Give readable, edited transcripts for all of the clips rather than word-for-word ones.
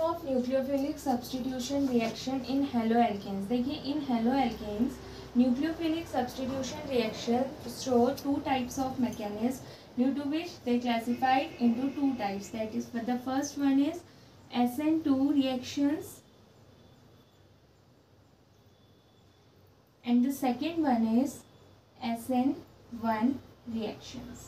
Of nucleophilic substitution reaction in haloalkanes. देखिए in haloalkanes nucleophilic substitution reaction show two types of mechanism due to which they classified into two types, that is the first one is SN2 reactions and the second one is SN1 reactions.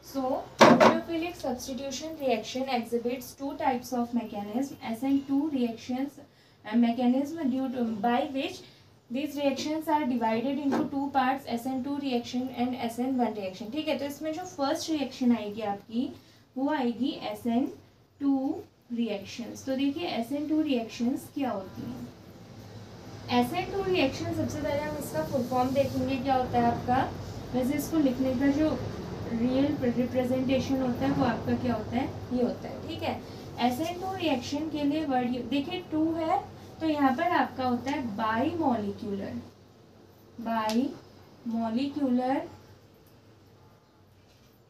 So nucleophilic substitution reaction exhibits two types of mechanism, SN2 reactions mechanism due to by which these reactions are divided into two parts, SN2 reaction and SN1 reaction. ठीक है, तो इसमें जो first reaction आएगी आपकी वो आएगी SN2 reactions. तो देखिए SN2 reactions क्या होती हैं. SN2 reaction सबसे पहले हम इसका फुल फॉर्म देखेंगे क्या होता है आपका. वैसे इसको लिखने का जो रियल रिप्रेजेंटेशन होता है वो आपका क्या होता है, ये होता है. ठीक है, SN2 रिएक्शन के लिए वर्ड देखिए 2 है तो यहाँ पर आपका होता है bimolecular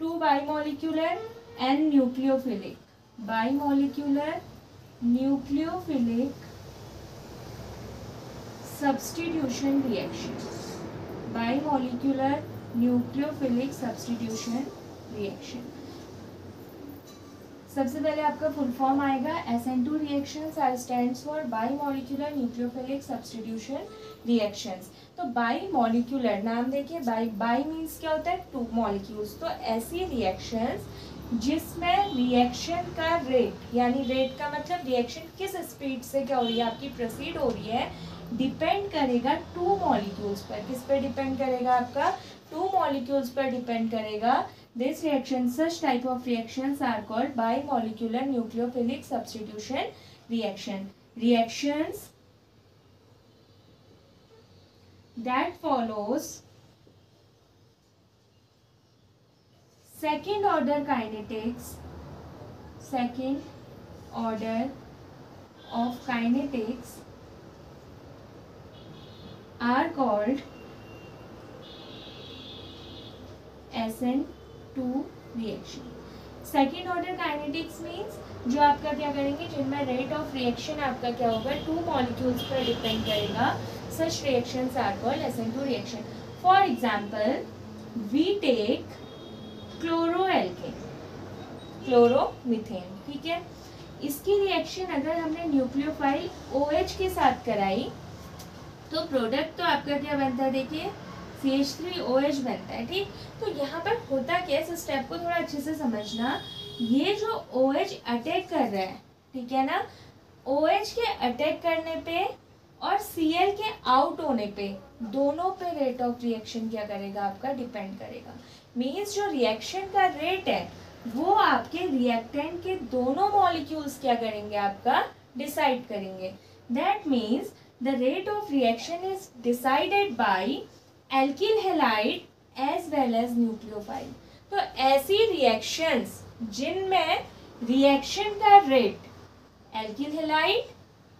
to bimolecular and nucleophilic bimolecular nucleophilic substitution reaction bimolecular nucleophilic substitution reaction. सबसे पहले आपका फुल फॉर्म आएगा SN2 reactions are stands for bimolecular nucleophilic substitution reactions. तो बाईमॉलिक्यूलर नाम देखिए, बाई मीन्स क्या होता है, 2 मॉलिक्यूल्स. तो ऐसी रिएक्शंस जिसमें रिएक्शन का रेट, यानी रेट का मतलब रिएक्शन किस स्पीड से क्या हो रही है आपकी प्रोसीड हो रही है, डिपेंड करेगा 2 मॉलिक्यूल्स पर. किस पर डिपेंड करेगा आपका, 2 मॉलिक्यूल्स पर डिपेंड करेगा. This reaction, such type of reactions are called bimolecular nucleophilic substitution reaction. Reactions that follows second order kinetics, second order of kinetics are called SN2 reaction. Second order kinetics means जो आपका क्या करेंगे, जिनमें rate of reaction आपका क्या होगा 2 molecules पर depend करेगा. Such reactions are called SN2 reaction. For example we take chloroalkane, chloromethane. ठीक है, इसकी रिएक्शन अगर हमने न्यूक्लियोफाइल OH के साथ कराई तो प्रोडक्ट तो आपका क्या बनता है, देखिए CH3OH बनता है. ठीक, तो यहाँ पर होता क्या है, इस स्टेप को थोड़ा अच्छे से समझना. ये जो OH अटैक कर रहा है, ठीक है ना, OH के अटैक करने पे और Cl के आउट होने पे, दोनों पे रेट ऑफ रिएक्शन क्या करेगा आपका, डिपेंड करेगा. मीन्स जो रिएक्शन का रेट है वो आपके रिएक्टेंट के दोनों मॉलिक्यूल्स क्या करेंगे आपका, डिसाइड करेंगे. That means the rate of reaction is decided by alkyl halide as well as nucleophile. तो ऐसी रिएक्शंस जिनमें रिएक्शन का रेट एल्किल हैलाइड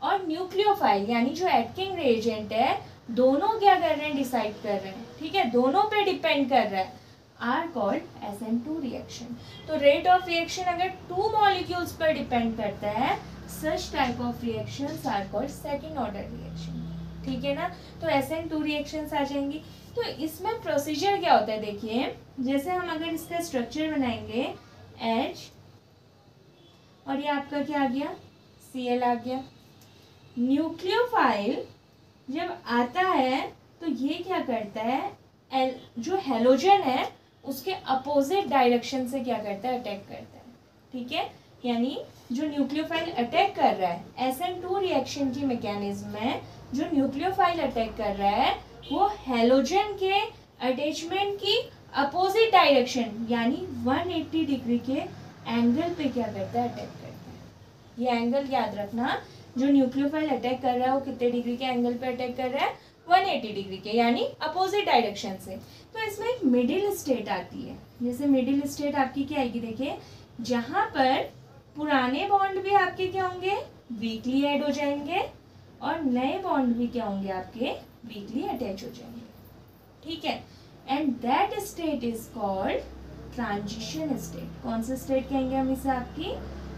और न्यूक्लियोफाइल यानी जो एटकिंग रिएजेंट है दोनों क्या कर रहे हैं, डिसाइड कर रहे हैं. ठीक है, दोनों पे डिपेंड कर रहा है, आर कॉल्ड SN2 रिएक्शन. तो रेट ऑफ रिएक्शन अगर 2 मॉलिक्यूल्स पर डिपेंड करता है, such type of reactions are called second order reaction. ठीक है ना, तो SN2 रिएक्शंस आ जाएंगी. तो इसमें प्रोसीजर क्या होता है, देखिए जैसे हम अगर इसका स्ट्रक्चर बनाएंगे H और ये आपका क्या आ गया, Cl आ गया. न्यूक्लियोफाइल जब आता है तो ये क्या करता है, जो हेलोजन है उसके अपोजिट डायरेक्शन से क्या करता है, अटैक करता है. ठीक है, यानी जो न्यूक्लियोफाइल अटैक कर रहा है SN2 रिएक्शन की मैकेनिज्म में, जो न्यूक्लियोफाइल अटैक कर रहा है वो हेलोजन के अटैचमेंट की अपोजिट डायरेक्शन यानी 180 डिग्री के एंगल पे क्या करता है, अटैक करता है. ये एंगल याद रखना, जो न्यूक्लियोफाइल अटैक कर रहा है वो कितने डिग्री के एंगल पे अटैक कर रहा है, 180 डिग्री के, यानी अपोजिट डायरेक्शन से. तो इसमें एक मिडिल स्टेट आती है. जैसे मिडिल स्टेट आपकी क्या आएगी, देखिए जहाँ पर पुराने बॉन्ड भी आपके क्या होंगे, वीकली ऐड हो जाएंगे और नए बॉन्ड भी क्या होंगे आपके, वीकली अटैच हो जाएंगे. ठीक है, and that state is called transition state. कौन सा स्टेट कहेंगे हम इसे? आपकी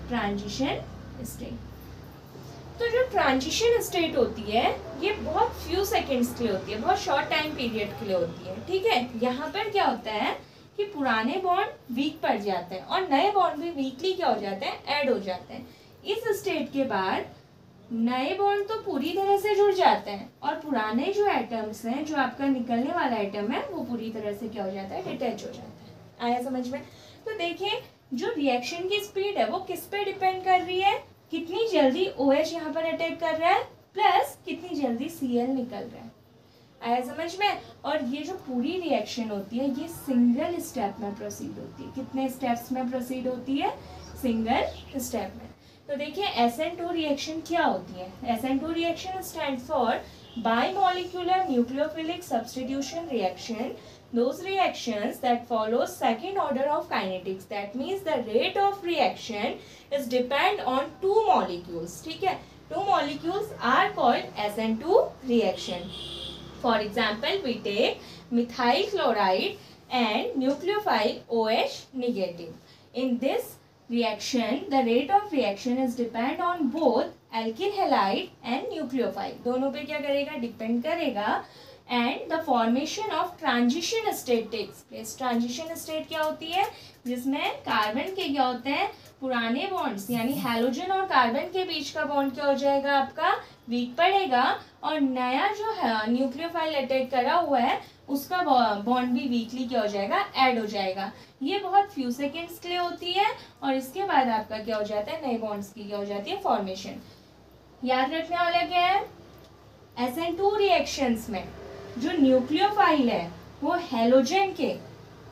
ट्रांजिशन स्टेट। तो जो ट्रांजिशन स्टेट होती है ये बहुत फ्यू सेकेंड्स के लिए होती है, बहुत शॉर्ट टाइम पीरियड के लिए होती है, ठीक है। यहाँ पर क्या होता है कि पुराने बॉन्ड वीक पड़ जाते हैं और नए बॉन्ड भी वीकली क्या हो जाते हैं? ऐड हो जाते हैं। इस स्टेट के बाद नए बॉन्ड तो पूरी तरह से जुड़ जाते हैं और पुराने जो एटम्स हैं, जो आपका निकलने वाला एटम है, वो पूरी तरह से क्या हो जाता है? डिटैच हो जाता है। आया समझ में? तो देखिए जो रिएक्शन की स्पीड है वो किस पे डिपेंड कर रही है? कितनी जल्दी OH यहाँ पर अटैक कर रहा है प्लस कितनी जल्दी Cl निकल रहा है। आया समझ में? और ये जो पूरी रिएक्शन होती है ये सिंगल स्टेप में प्रोसीड होती है। कितने स्टेप्स में प्रोसीड होती है? सिंगल स्टेप में। तो देखिए SN2 रिएक्शन क्या होती है? SN2 reaction stand for bimolecular nucleophilic substitution reaction, those reactions that follow second order of kinetics. That means the rate of reaction is depend on two molecules. ठीक है? Two molecules are called SN2 reaction. For example, we take methyl chloride and nucleophile OH negative. In this reaction, the rate of reaction is depend on both alkyl halide and nucleophile. दोनों पे क्या करेगा? Depend करेगा। And the formation of transition state takes place. Transition state क्या होती है? जिसमें carbon के क्या होते हैं? पुराने बॉन्ड्स यानी हैलोजन और कार्बन के बीच का बॉन्ड क्या हो जाएगा? आपका वीक पड़ेगा और नया जो है न्यूक्लियोफाइल अटैक करा हुआ है उसका बॉन्ड भी वीकली क्या हो जाएगा? ऐड हो जाएगा। ये बहुत फ्यू सेकेंड्स के लिए होती है और इसके बाद आपका क्या हो जाता है? नए बॉन्ड्स की क्या हो जाती है? फॉर्मेशन। याद रखने वाला क्या है? SN2 रिएक्शंस में जो न्यूक्लियोफाइल है वो हैलोजन के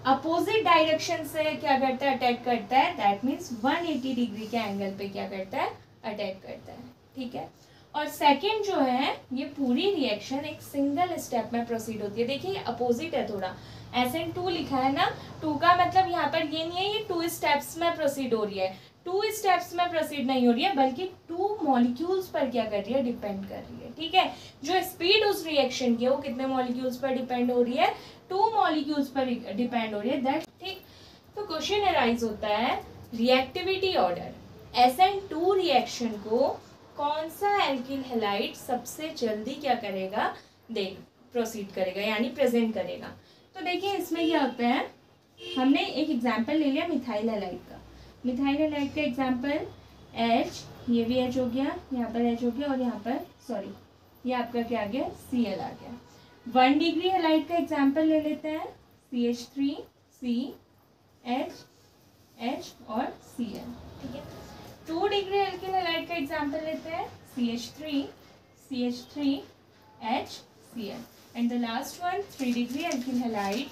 अपोजिट डायरेक्शन से क्या करता है? अटैक करता है। दैट मीन्स 180 डिग्री के एंगल पे क्या करता है? अटैक करता है, ठीक है। और सेकंड जो है ये पूरी रिएक्शन एक सिंगल स्टेप में प्रोसीड होती है। देखिए अपोजिट है थोड़ा, SN2 लिखा है ना, 2 का मतलब यहाँ पर ये नहीं है ये 2 स्टेप्स में प्रोसीड हो रही है। 2 स्टेप्स में प्रोसीड नहीं हो रही है बल्कि 2 मॉलिक्यूल्स पर क्या कर रही है? डिपेंड कर रही है, ठीक है। जो स्पीड उस रिएक्शन की है वो कितने मॉलिक्यूल्स पर डिपेंड हो रही है? 2 मॉलिक्यूल्स पर डिपेंड हो रही है, दैट ठीक। तो क्वेश्चन अराइज होता है रिएक्टिविटी ऑर्डर। SN2 रिएक्शन को कौन सा एल्किल हैलाइड सबसे जल्दी क्या करेगा? प्रोसीड करेगा यानी प्रेजेंट करेगा। तो देखिए इसमें क्या होता है, हमने एक एग्जाम्पल ले लिया मिथाइल हैलाइड का। मिथाइल हैलाइड का एग्जाम्पल H, ये भी H हो गया, यहाँ पर H हो गया और यहाँ पर सॉरी ये आपका क्या आ गया? Cl आ गया। 1 डिग्री हैलाइड का एग्जाम्पल ले लेते हैं, CH3 C H H और Cl, ठीक है। 2 डिग्री एल्किल हैलाइड का एग्जाम्पल लेते हैं, CH3 CH3 H Cl and the last one 3 degree alkyl halide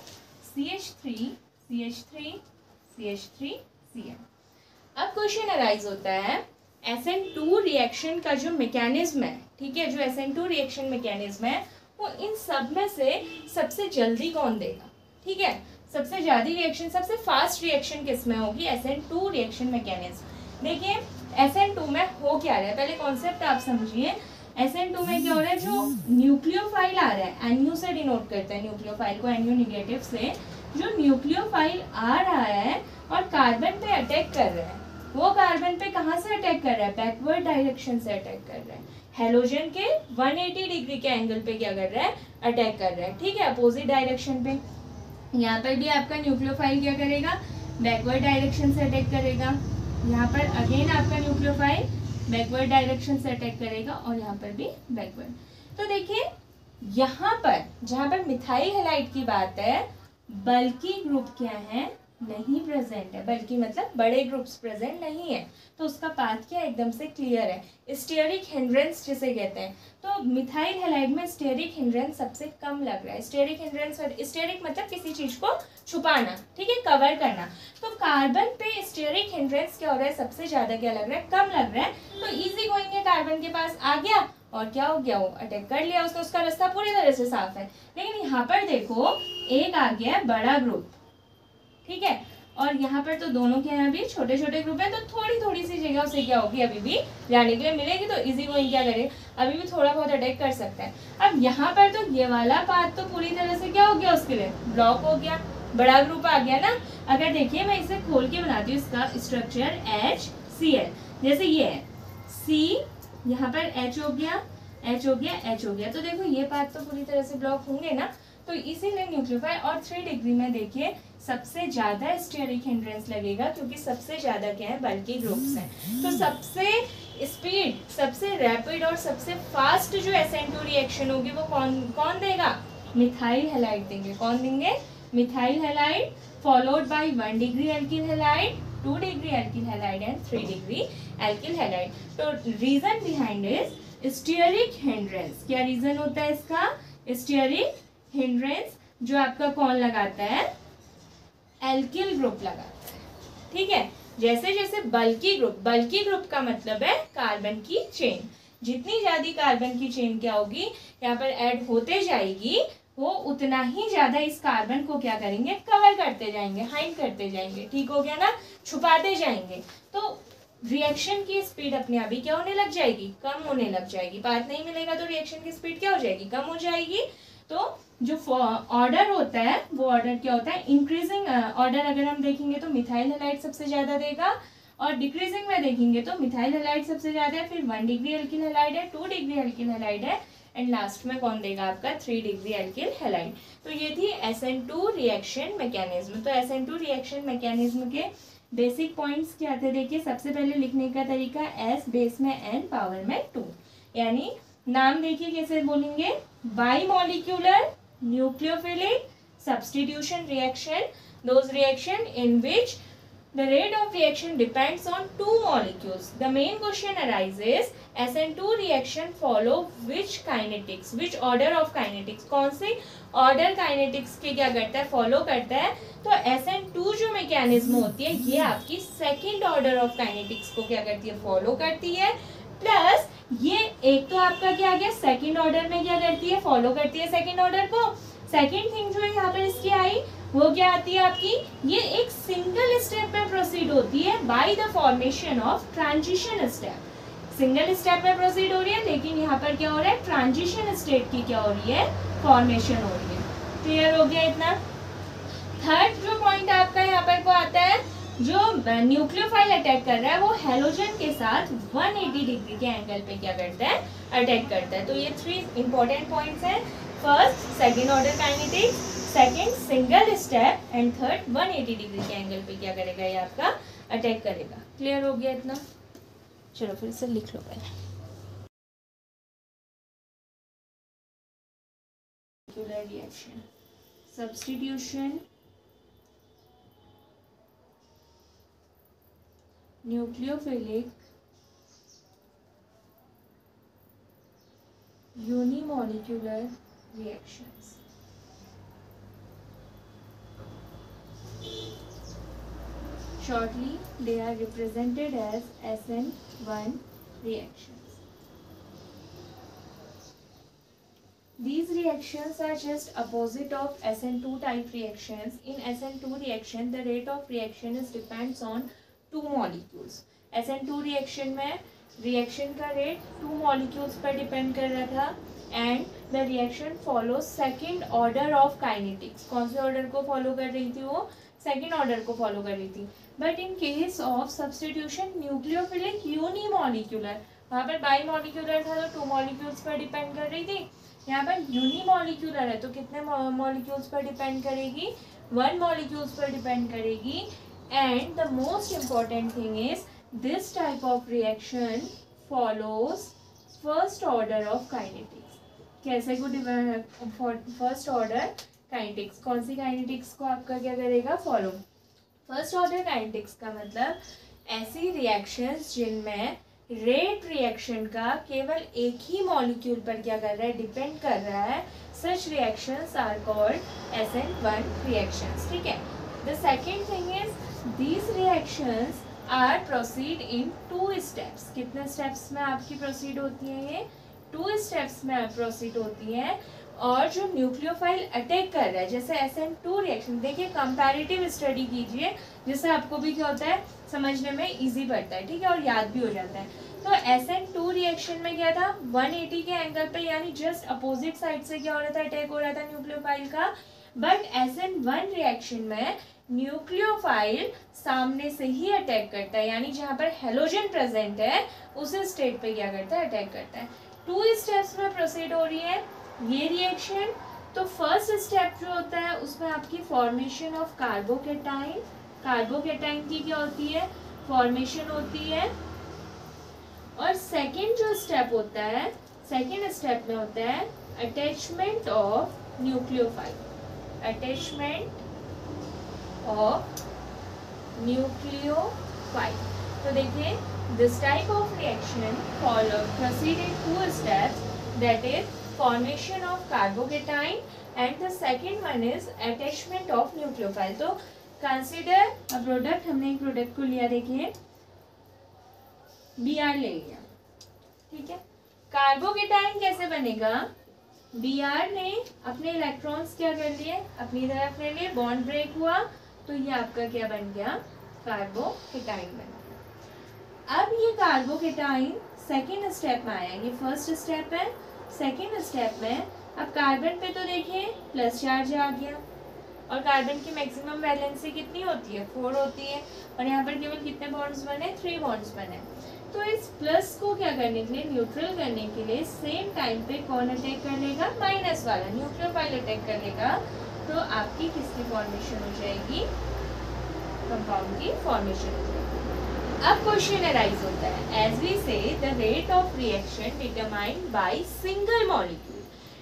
CH3 CH3 CH3 Cl। अब क्वेश्चन अराइज होता है SN2 रिएक्शन का जो मैकेनिज्म है, ठीक है, जो SN2 रिएक्शन मैकेनिज्म है वो इन सब में से सबसे जल्दी कौन देगा? ठीक है, सबसे ज्यादा रिएक्शन, सबसे फास्ट रिएक्शन किस में होगी? SN2 reaction mechanism. देखिए SN2 में हो क्या रहा है, पहले कॉन्सेप्ट आप समझिए। SN2 में क्या हो रहा है? जो न्यूक्लियोफाइल आ रहा है, NU से डिनोट करते हैं न्यूक्लियोफाइल को, NU नेगेटिव से। जो न्यूक्लियोफाइल आ रहा है और कार्बन पे अटैक कर रहा है, वो कार्बन पे कहाँ से अटैक कर रहा है? बैकवर्ड डायरेक्शन से अटैक कर रहा है। हेलोजन के 180 डिग्री के एंगल पे क्या कर रहा है? अटैक कर रहा है, ठीक है, अपोजिट डायरेक्शन पे। यहाँ पर भी आपका न्यूक्लियोफाइल क्या करेगा? बैकवर्ड डायरेक्शन से अटैक करेगा। यहाँ पर अगेन आपका न्यूक्लियोफाइल बैकवर्ड डायरेक्शन से अटैक करेगा और यहाँ पर भी बैकवर्ड। तो देखिए यहाँ पर जहाँ पर मिथाइल हैलाइड की बात है, बल्कि ग्रुप क्या है? नहीं प्रेजेंट है। बल्कि मतलब बड़े ग्रुप्स प्रेजेंट नहीं है, तो उसका पाथ क्या एकदम से क्लियर है। स्टेरिक हिंड्रेंस जिसे कहते हैं, तो मिथाइल हैलाइड में स्टेरिक हिंड्रेंस सबसे कम लग रहा है। स्टेरिक हिंड्रेंस, स्टेरिक मतलब किसी चीज को छुपाना, ठीक है, कवर करना। तो कार्बन पे स्टेरिक हिंड्रेंस क्या हो रहा है? सबसे ज्यादा क्या लग रहा है? कम लग रहा है। तो इजी गोइंग है, कार्बन के पास आ गया और क्या हो गया? वो अटैक कर लिया उसने, उसका रास्ता पूरी तरह से साफ है। लेकिन यहाँ पर देखो एक आ गया है बड़ा ग्रुप, ठीक है, और यहाँ पर तो दोनों के यहाँ भी छोटे छोटे ग्रुप है, तो थोड़ी थोड़ी सी जगह उसे क्या होगी? अभी भी जाने के लिए मिलेगी। तो इजी गोइंग क्या करे? अभी भी थोड़ा बहुत अटैक कर सकता है। अब यहाँ पर तो ये वाला पाथ तो पूरी तरह से क्या हो गया? उसके लिए ब्लॉक हो गया। बड़ा ग्रुप आ गया ना। अगर देखिए मैं इसे खोल के बनाती हूँ इसका स्ट्रक्चर HCl, जैसे ये है C, यहाँ पर H हो गया, H हो गया, H हो गया, तो देखो ये पार्ट तो पूरी तरह से ब्लॉक होंगे ना। तो इसीलिए न्यूक्लियोफाइल और 3 डिग्री में देखिए सबसे ज्यादा स्टेरिक हिंड्रेंस लगेगा, क्योंकि सबसे ज्यादा क्या है, बल्कि ग्रुप्स हैं। तो सबसे स्पीड, सबसे रैपिड और सबसे फास्ट जो SN2 रिएक्शन होगी वो कौन देगा, मिथाइल हैलाइड देंगे। कौन देंगे, methyl halide, followed by 1 degree alkyl halide, 2 degree alkyl halide and 3 degree alkyl halide. तो reason behind is steric hindrance. क्या रीजन होता है इसका, स्टेरिक हिंड्रेंस, जो आपका कौन लगाता है, एल्किल ग्रुप लगाता है। ठीक है, जैसे जैसे बल्की ग्रुप का मतलब है कार्बन की चेन, जितनी ज्यादा कार्बन की चेन क्या होगी यहाँ पर ऐड होते जाएगी, वो उतना ही ज्यादा इस कार्बन को क्या करेंगे, कवर करते जाएंगे, हाइड करते जाएंगे। ठीक हो गया ना, छुपाते जाएंगे। तो रिएक्शन की स्पीड अपने आप ही क्या होने लग जाएगी, कम होने लग जाएगी। पाथ नहीं मिलेगा तो रिएक्शन की स्पीड क्या हो जाएगी, कम हो जाएगी। तो जो ऑर्डर होता है वो ऑर्डर क्या होता है, इंक्रीजिंग ऑर्डर अगर हम देखेंगे तो मिथाइल हैलाइड सबसे ज्यादा देगा, और डिक्रीजिंग में देखेंगे तो मिथाइल हैलाइड सबसे ज्यादा है, फिर 1 डिग्री एल्किल हैलाइड है, 2 डिग्री एल्किल हैलाइड है, एंड लास्ट में कौन देगा आपका 3 डिग्री एल्किल हैलाइड। तो ये थी SN2 रिएक्शन मैकेनिज्म। तो SN2 रिएक्शन मैकेनिज्म के बेसिक पॉइंट्स क्या थे, देखिए सबसे पहले लिखने का तरीका S बेस में N पावर में 2, यानी नाम देखिए कैसे बोलेंगे, by molecular nucleophilic substitution reaction, those reaction in which the rate of reaction depends on 2 molecules. The main question arises, SN2 reaction follow which kinetics, which order of kinetics, कौन से order kinetics के क्या करता है, follow करता है। तो SN2 जो मैकेनिज्म होती है ये आपकी सेकेंड ऑर्डर ऑफ काइनेटिक्स को क्या करती है, फॉलो करती है। प्लस ये एक तो आपका क्या आ गया, सेकंड ऑर्डर में क्या करती है, फॉलो करती है सेकंड ऑर्डर को। सेकंड थिंग जो है यहाँ पर इसकी आई वो क्या आती है आपकी, ये एक सिंगल स्टेप में प्रोसीड होती है by the formation of transition step. Single step में प्रोसीड हो रही है, लेकिन यहाँ पर क्या हो रहा है, ट्रांजिशन स्टेट की क्या हो रही है, फॉर्मेशन हो रही है। क्लियर हो गया इतना। थर्ड जो पॉइंट आपका यहाँ पर को आता है, जो न्यूक्लियोफाइल अटैक कर रहा है वो हेलोजन के साथ 180 डिग्री के एंगल पे क्या करता है, अटैक करता है। तो ये 3 इंपॉर्टेंट पॉइंट्स हैं। First second order kinetics, second single step, and third 180 degree के एंगल पे क्या करेगा, ये आपका अटैक करेगा। क्लियर हो गया इतना। चलो फिर से लिख लो पहले। Reaction, substitution, nucleophilic unimolecular reactions. Shortly, they are represented as SN1 reactions. These reactions are just opposite of SN2 type reactions. In SN2 reaction, the rate of reaction is depends on 2 molecules. SN2 reaction में reaction का rate 2 molecules पर depend कर रहा था, and the reaction follow second order of kinetics. कौन से order को follow कर रही थी वो, सेकंड ऑर्डर को फॉलो कर रही थी। But in case of substitution nucleophilic unimolecular, वहाँ पर बाई मॉलिक्यूलर था तो 2 मॉलिक्यूल्स पर डिपेंड कर रही थी, यहाँ पर यूनिमॉलिक्यूलर है तो कितने मॉलिक्यूल्स पर डिपेंड करेगी, 1 मॉलिक्यूल्स पर डिपेंड करेगी। And the most important thing is this type of reaction follows first order of kinetics. कैसे को फर्स्ट ऑर्डर काइनेटिक्स, कौन सी काइनेटिक्स को आपका क्या करेगा, फॉलो। फर्स्ट ऑर्डर काइनेटिक्स का मतलब ऐसी रिएक्शंस जिनमें रेट रिएक्शन का केवल एक ही मॉलिक्यूल पर क्या कर रहा है, डिपेंड कर रहा है। Such reactions are called SN1 reactions। ठीक है। The second thing is these reactions are proceed in 2 steps. कितने steps में आपकी proceed होती है ये, 2 steps में proceed होती है। और जो न्यूक्लियोफाइल अटैक कर रहा है, जैसे SN2 रिएक्शन, देखिए कंपैरेटिव स्टडी कीजिए जिससे आपको भी क्या होता है, समझने में इजी पड़ता है। ठीक है, और याद भी हो जाता है। तो SN2 रिएक्शन में क्या था, 180 के एंगल पे, यानी जस्ट अपोजिट साइड से क्या हो रहा था, अटैक हो रहा था न्यूक्लियोफाइल का। बट SN1 रिएक्शन में न्यूक्लियोफाइल सामने से ही अटैक करता है, यानी जहाँ पर हेलोजन प्रेजेंट है उस स्टेट पे क्या करता है, अटैक करता है। 2 स्टेप्स में प्रोसीड हो रही है ये रिएक्शन। तो फर्स्ट स्टेप जो होता है उसमें आपकी फॉर्मेशन ऑफ कार्बोकेटाइन, कार्बोकेटाइन की क्या होती है, फॉर्मेशन होती है। और सेकेंड जो स्टेप होता है, सेकेंड स्टेप में होता है attachment of nucleophile, attachment of nucleophile. तो देखिए this type of reaction follow proceed in 2 steps, that is formation of carbocation and the second one is attachment of nucleophile। तो consider a product, हमने एक product को लिया, देखिए Br ले लिया, ठीक है। कार्बोकेटाइन कैसे बनेगा, Br ने अपने इलेक्ट्रॉन्स क्या कर लिए, अपनी तरफ ले लिए, बॉन्ड ब्रेक हुआ, तो ये आपका क्या बन गया, कार्बोकेटाइन बन गया। अब ये कार्बोकेटाइन सेकेंड स्टेप में आया, ये फर्स्ट स्टेप है, सेकेंड स्टेप में अब कार्बन पे तो देखिए प्लस चार्ज आ गया, और कार्बन की मैक्सिमम वैलेंसी कितनी होती है, 4 होती है, और यहाँ पर केवल कितने बॉन्ड्स बने, 3 बॉन्ड्स बने। तो इस प्लस को क्या करने के लिए, न्यूट्रल करने के लिए सेम टाइम पे कौन अटैक कर लेगा, माइनस वाला न्यूक्लियोफाइल अटैक कर लेगा। तो आपकी किसकी फॉर्मेशन हो जाएगी, कंपाउंड की फॉर्मेशन हो जाएगी। अब क्वेश्चन अराइज होता है, एज वी से the rate of reaction determined by single molecule.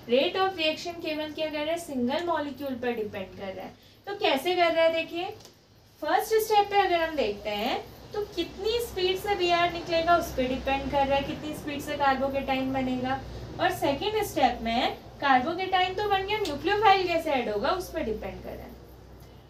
Rate of reaction केवल क्या कर रहा है, सिंगल मॉलिक्यूल पर डिपेंड कर रहा है। तो कैसे कर रहा है, देखिए फर्स्ट स्टेप पे अगर हम देखते हैं तो कितनी स्पीड से Br निकलेगा उस पर डिपेंड कर रहा है, कितनी स्पीड से कार्बोकेटाइन बनेगा। और सेकेंड स्टेप में कार्बोकेटाइन तो बन गया, न्यूक्लियोफाइल कैसे ऐड होगा उस पर डिपेंड कर रहा है।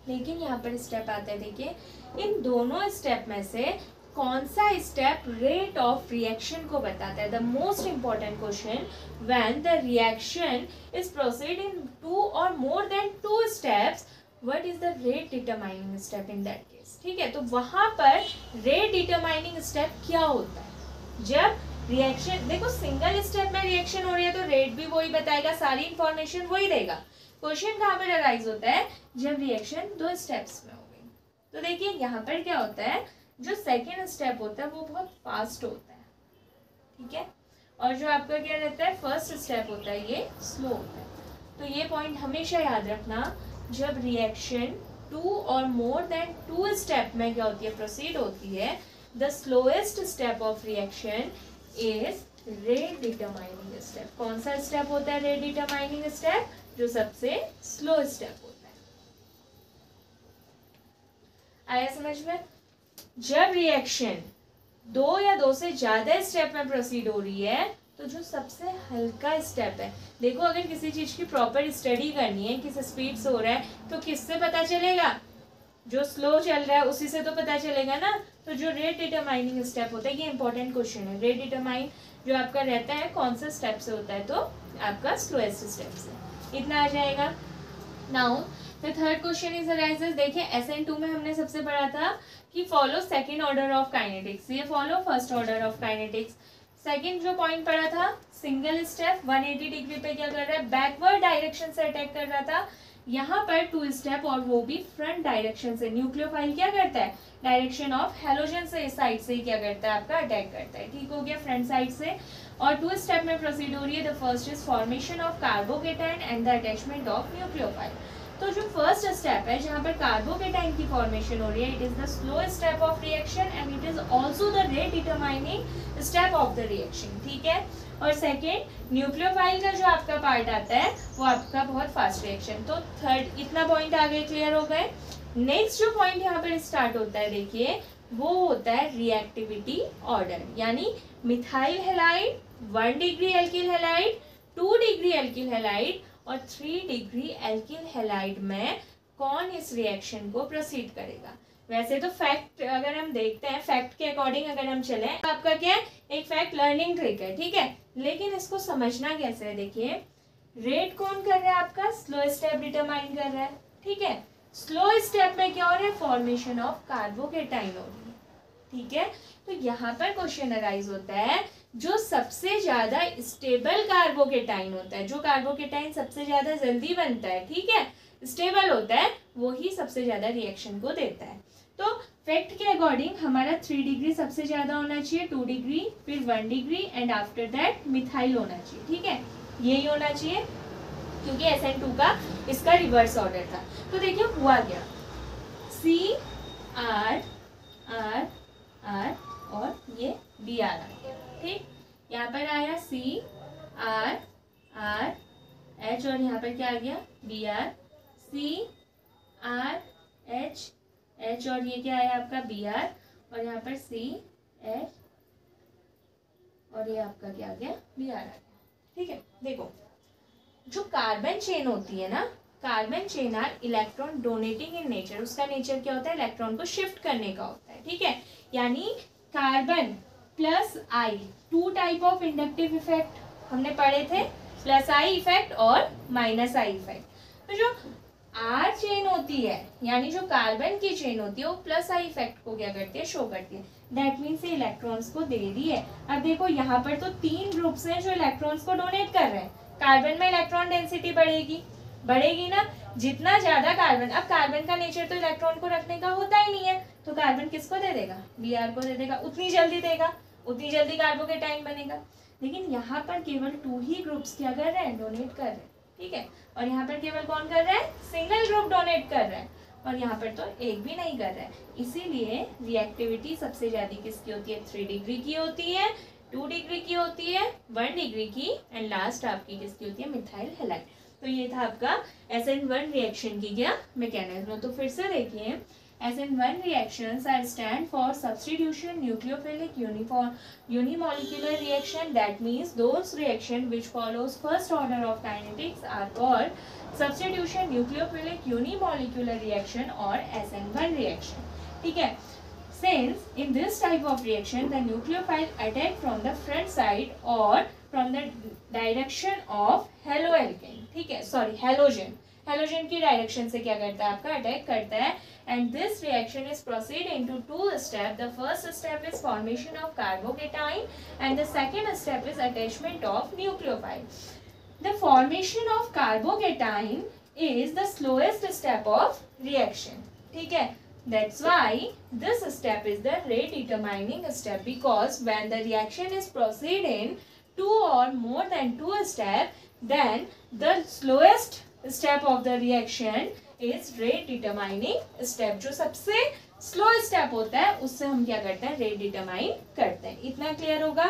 लेकिन यहाँ पर स्टेप आता है, देखिए इन दोनों स्टेप में से कौन सा स्टेप रेट ऑफ रिएक्शन को बताता है। The most important question, when the reaction is proceed in 2 और more than 2 steps, what is the rate determining step in that case, ठीक है। तो वहां पर रेट डिटरमाइनिंग स्टेप क्या होता है, जब रिएक्शन, देखो सिंगल स्टेप में रिएक्शन हो रही है तो रेट भी वही बताएगा, सारी इंफॉर्मेशन वही देगा। क्वेश्चन कहाँ पर अराइज होता है, जब रिएक्शन 2 स्टेप्स में हो गई। तो देखिए यहाँ पर क्या होता है, जो सेकेंड स्टेप होता है वो बहुत फास्ट होता है, ठीक है, और जो आपका क्या रहता है फर्स्ट स्टेप होता है ये स्लो होता है। तो ये पॉइंट हमेशा याद रखना, जब रिएक्शन 2 और मोर देन 2 स्टेप में क्या होती है, प्रोसीड होती है, the slowest step of reaction is rate determining step. कौन सा स्टेप होता है रेट डिटरमाइनिंग स्टेप, जो सबसे स्लो स्टेप होता है। आया समझ में। जब रिएक्शन 2 या 2 से ज्यादा स्टेप में प्रोसीड हो रही है तो जो सबसे हल्का स्टेप है, देखो अगर किसी चीज की प्रॉपर स्टडी करनी है, किस स्पीड से हो रहा है, तो किससे पता चलेगा, जो स्लो चल रहा है उसी से तो पता चलेगा ना। तो जो रेट डिटरमाइनिंग स्टेप होता है, ये इंपॉर्टेंट क्वेश्चन है, रेट डिटरमाइन जो आपका रहता है कौन सा स्टेप से होता है, तो आपका स्लोएस्ट स्टेप से। इतना आ जाएगा। Now the third question is arises, देखिए SN2 में हमने सबसे पढ़ा था कि follow second order of kinetics, ये follow first order of kinetics. Second जो पॉइंट पढ़ा था, सिंगल स्टेप 180 डिग्री पे क्या कर रहा है, बैकवर्ड डायरेक्शन से अटैक कर रहा था। यहाँ पर 2 स्टेप और वो भी फ्रंट डायरेक्शन से। न्यूक्लियोफाइल क्या करता है, डायरेक्शन ऑफ हेलोजन से साइड से ही क्या करता है, आपका अटैक करता है, ठीक हो गया, फ्रंट साइड से। और 2 स्टेप में प्रोसीड हो रही है। The first is formation of carbocation and the attachment of nucleophile. तो जो फर्स्ट स्टेप है जहाँ पर कार्बोकेटाइन की फॉर्मेशन हो रही है, it is the slow step of reaction and it is also the rate determining step of the reaction, ठीक है। और सेकेंड न्यूक्लियोफाइल का जो आपका पार्ट आता है वो आपका बहुत फास्ट रिएक्शन। तो थर्ड इतना पॉइंट आगे क्लियर हो गए। नेक्स्ट जो पॉइंट यहाँ पर स्टार्ट होता है, देखिए वो होता है रिएक्टिविटी ऑर्डर, यानी methyl halide 1 degree alkyl halide, 2 degree alkyl halide और 3 डिग्री एल्किल हैलाइड में कौन इस रिएक्शन को प्रोसीड करेगा। वैसे तो फैक्ट अगर हम देखते हैं, फैक्ट के अकॉर्डिंग अगर हम चले, आपका क्या है, एक फैक्ट लर्निंग ट्रिक है, ठीक है, लेकिन इसको समझना कैसे है। देखिए रेट कौन कर रहा है, आपका स्लो स्टेप डिटरमाइन कर रहा है, ठीक है। स्लो स्टेप में क्या हो रहा है, फॉर्मेशन ऑफ कार्बोकेटाइन हो रही है, ठीक है। तो यहाँ पर क्वेश्चन अराइज होता है, जो सबसे ज्यादा स्टेबल कार्बोकेटाइन होता है, जो कार्बोकेटाइन सबसे ज्यादा जल्दी बनता है, ठीक है, स्टेबल होता है वो ही सबसे ज़्यादा रिएक्शन को देता है। तो फैक्ट के अकॉर्डिंग हमारा 3 डिग्री सबसे ज़्यादा होना चाहिए, 2 डिग्री, फिर 1 degree and after that methyl होना चाहिए। ठीक है, यही होना चाहिए क्योंकि SN2 का इसका रिवर्स ऑर्डर था। तो देखिए हुआ क्या, CR R R और ये BR आ गया। ठीक, यहाँ पर आया CR R H और यहाँ पर क्या आ गया BR, CR H H और ये क्या आया आपका BR और यहाँ पर CH और ये आपका क्या आ गया BR आ गया। ठीक है, देखो जो कार्बन चेन होती है ना, carbon chain are electron donating in nature, उसका नेचर क्या होता है, इलेक्ट्रॉन को शिफ्ट करने का होता है। ठीक है, यानी carbon plus I, 2 type of inductive effect हमने पढ़े थे, प्लस आई इफेक्ट और माइनस आई इफेक्ट। तो जो आर चेन होती है यानी जो कार्बन की चेन होती है वो प्लस आई इफेक्ट को क्या करती है, शो करती है। दैट मीन्स ये इलेक्ट्रॉन्स को दे रही है। अब देखो यहाँ पर तो 3 ग्रुप्स हैं जो इलेक्ट्रॉन्स को डोनेट कर रहे हैं। कार्बन में इलेक्ट्रॉन डेंसिटी बढ़ेगी ना, जितना ज्यादा कार्बन, अब कार्बन का नेचर तो इलेक्ट्रॉन को रखने का होता ही नहीं है, तो कार्बन किसको दे देगा, Br को दे देगा, उतनी जल्दी देगा, उतनी जल्दी कार्बोकेटाइन बनेगा। लेकिन यहाँ पर केवल 2 ही ग्रुप्स क्या कर रहे हैं, डोनेट कर रहे हैं। ठीक है, और यहाँ पर केवल कौन कर रहा है, सिंगल ग्रुप डोनेट कर रहा है, और यहाँ पर तो एक भी नहीं कर रहा है। इसीलिए रिएक्टिविटी सबसे ज्यादा किसकी होती है, 3 डिग्री की होती है, 2 डिग्री की होती है, 1 डिग्री की, एंड लास्ट आपकी किसकी होती है, मिथाइल हैलाइड। तो ये था आपका SN1 रिएक्शन की क्या मैकेनिज्म। तो फिर से देखिए, SN1 reactions are stand for substitution nucleophilic unimolecular reaction. That means those reaction which follows first order of kinetics are called substitution nucleophilic unimolecular reaction or SN1 reaction. ठीक है, since in this type of reaction the nucleophile attack from the front side or from the direction of haloalkane, ठीक है, sorry halogen की direction से क्या करता है, आपका अटैक करता है। And this reaction is proceed into 2 step. The first step is formation of carbocation and the second step is attachment of nucleophile. The formation of carbocation is the slowest step of reaction. ठीक है, that's why this step is the rate determining step, because when the reaction is proceeding 2 or more than 2 steps, then the slowest step of the reaction is rate determining step। जो सबसे slow step होता है उससे हम क्या करते हैं, rate determine करते हैं। इतना क्लियर होगा।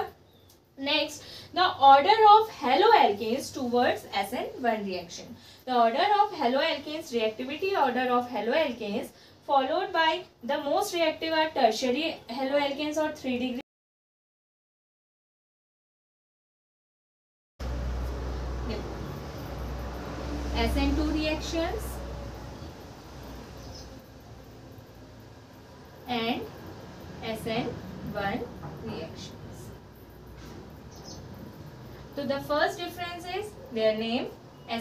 Next, the order of haloalkanes towards SN1 reaction. The order of haloalkanes, reactivity order of haloalkanes followed by the most reactive are tertiary haloalkanes or 3 degree SN2 reactions and SN1 reactions. So the first difference is their name.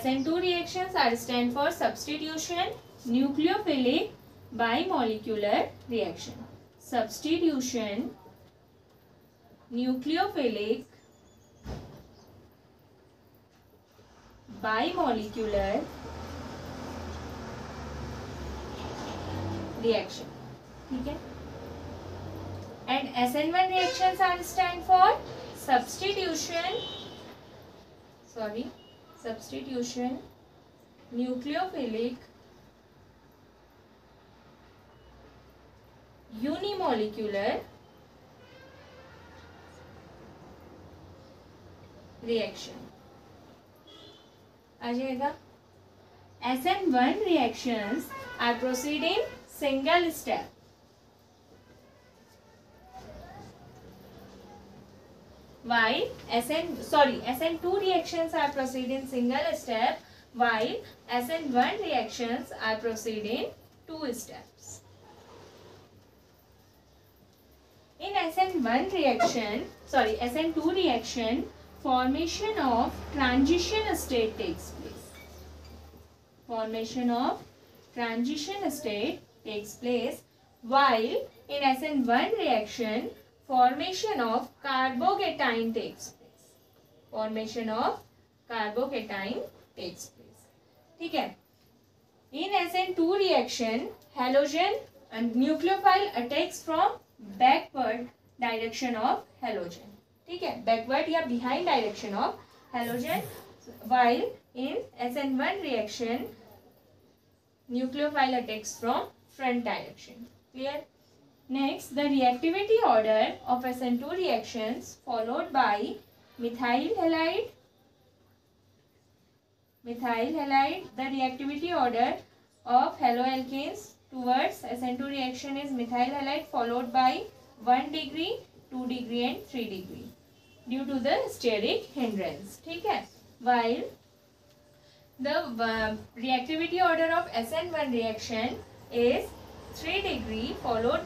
SN2 reactions are stand for substitution nucleophilic bimolecular reaction. Substitution nucleophilic bimolecular reaction. ठीक है, and SN1 reactions are stand for substitution nucleophilic unimolecular reaction आ जाएगा। SN1 reactions are proceeding single step, while SN2 reactions are proceeding single step, while SN1 reactions are proceeding 2 steps. In SN2 reaction, formation of transition state takes place. Formation of transition state takes place, while in SN1 reaction, formation of carbocation takes place. Formation of carbocation takes place. ठीक है, In SN2 reaction, halogen and nucleophile attacks from backward direction of halogen. ठीक है, backward या behind direction of halogen, while in SN1 reaction, nucleophile attacks from front direction. Clear? Next, the reactivity order of SN2 reactions followed by methyl halide. The reactivity order of haloalkanes towards SN2 reaction is methyl halide followed by 1 degree, 2 degree and 3 degree due to the steric hindrance. ठीक है, while the reactivity order of SN1 reaction is 3 degree followed by